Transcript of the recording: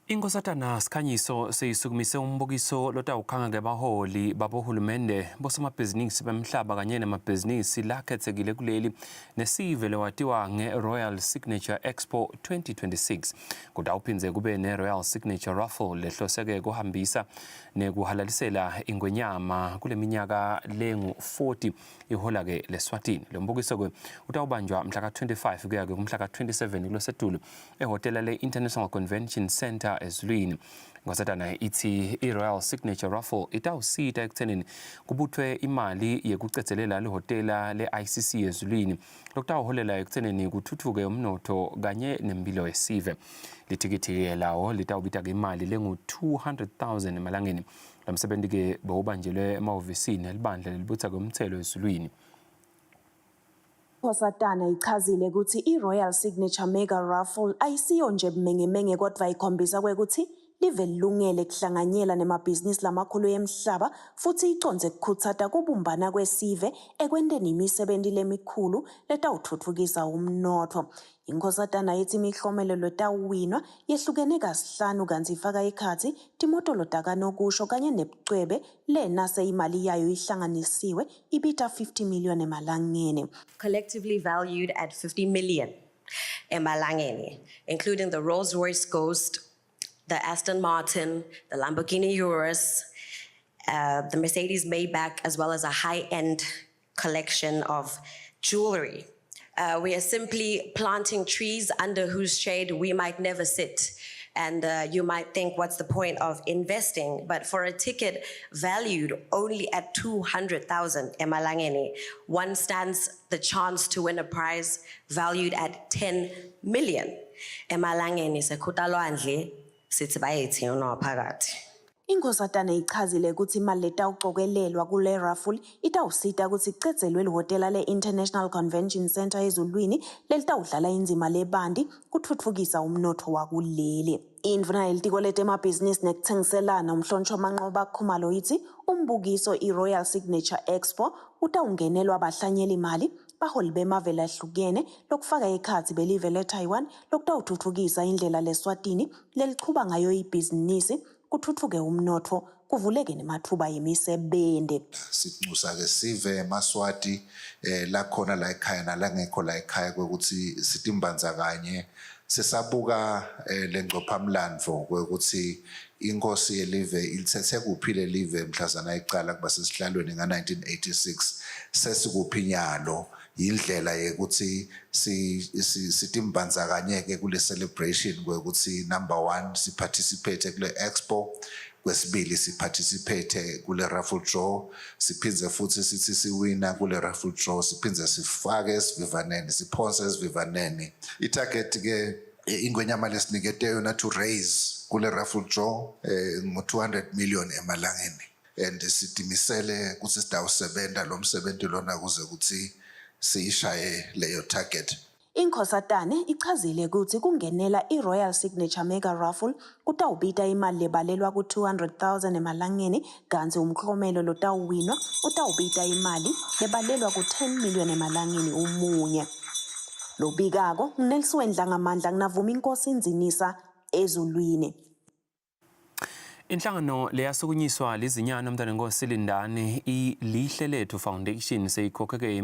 Inkosatana Sikhanyiso seyisukumise umbukiso lotawukhanga baholi babohulumende bosamabhizinisi bemhlaba kanye nemabhizinisi lakhetsekile kuleli nesive lewatiwa nge-Royal Signature Expo 2026. Kutawuphindze kube ne-Royal Signature Raffle lehloseke kuhambisa nekuhalalisela ingwenyama kule minyaka lengu-40 ihola-ke leSwatini. Lo mbukiso-ke utawubanjwa mhla ka-25 kuya-ke kumhla ka-27 kuLwesitulu ehhotela le-International Convention Center ezulwini. Inkosatana ithi i-Royal Signature Raffle itawusita ekuthenini kubuthwe imali yekucedzelela lihhotela le-ICC ezulwini lokutawuholela ekuthenini kuthuthuke umnotho kanye nempilo yesive. Lithikithi lawo litawubita-ke imali lengu-200,000 emalangeni. Lo msebenzi-ke bewubanjelwe emahhovisini elibandla lelibutsa-ke umthelo ezulwini. Inkosatana ichazile ukuthi i-Royal Signature Mega Raffle ayisiyo nje bumengemenge kodwa ikhombisa kwekuthi live lilungele kuhlanganyela nemabhizinisi lamakhulu yemhlaba futhi iconze kukhuthata kubumbana kwesive ekwenteni imisebenzi lemikhulu letawutfutfukisa umnotho. Inkosatana ithi imihlomelo lotawuwinwa yehlukene kasihlanu kanti ifaka ekhatsi timotolo takanokusho kanye nebucwebe lenase imali yayo ihlanganisiwe ibita 50 million emalangeni. Collectively valued at 50 million emalangeni, including the Rolls-Royce Ghost, the Aston Martin, the Lamborghini Urus, the Mercedes Maybach, as well as a high-end collection of jewelry. We are simply planting trees under whose shade we might never sit. And you might think, what's the point of investing? But for a ticket valued only at 200,000 emalangeni, one stands the chance to win a prize valued at 10 million emalangeni. Sekhutalwandle sithi bayethi unophakathi. Inkosatana ichazile ukuthi imali letawucokelelwa kule raffle itawusita ukuthi icedzelwe lihhotela le-International Convention Center ezulwini lelitawudlala indzima lebandi kutfutfukisa umnotho wakuleli. Indvuna yelitiko letemabhizinisi nekutsengiselana umhlonishwa Manqoba Khumalo ithi umbukiso i-Royal Signature Expo utawungenelwa abahlanyeli mali baholi bemave lahlukene lokufaka ekhatsi belive le-Taiwan lokutawutfutfukisa indlela leSwatini lelichuba ngayo ibhizinisi kuthuthuke umnotho kuvuleke nemathuba yemisebenzi. Sinxusa-ke sive eMaswati lakhona la ekhaya nalangekho la ekhaya kwekuthi sitimbanza kanye sesabuka lengcophamlandvo kwekuthi inkosi yelive ilithethe kuphi lelive mhlazana iqala kuba sesihlalweni nga-1986 sesikuphi nyalo indlela yekuthi sitimbanza kanye-ke kule celebration kwekuthi number 1 siparticipate kule expo, kwesibili siparticipate kule raffle draw, siphindze futhi sithi siwina kule raffle draw, siphindze sifake esivivaneni, siphonse esivivaneni. Itarget-ke ingwenyama lesinikete yona to raise kule raffle draw ngo-200 million emalangeni. And sitimisele kutsi sitawusebenta lo msebenzi lona kuze kuthi siyishaye leyo target. Inkosatane ichazile ukuthi kungenela i-Royal Signature Mega Raffle kutawubita imali lebalelwa ku-200,000 emalangeni kanti umklomelo lotawuwinwa utawubita imali lebalelwa ku-10 million emalangeni umunye. Lobikako nguNelson Dlangamandla kunavuma inkosi Nzinisa ezulwini. Inhlangano leyasukunyiswa lizinyana umntwana wenkosi Lindane i-Lihle Lethu Foundation seyikhokheke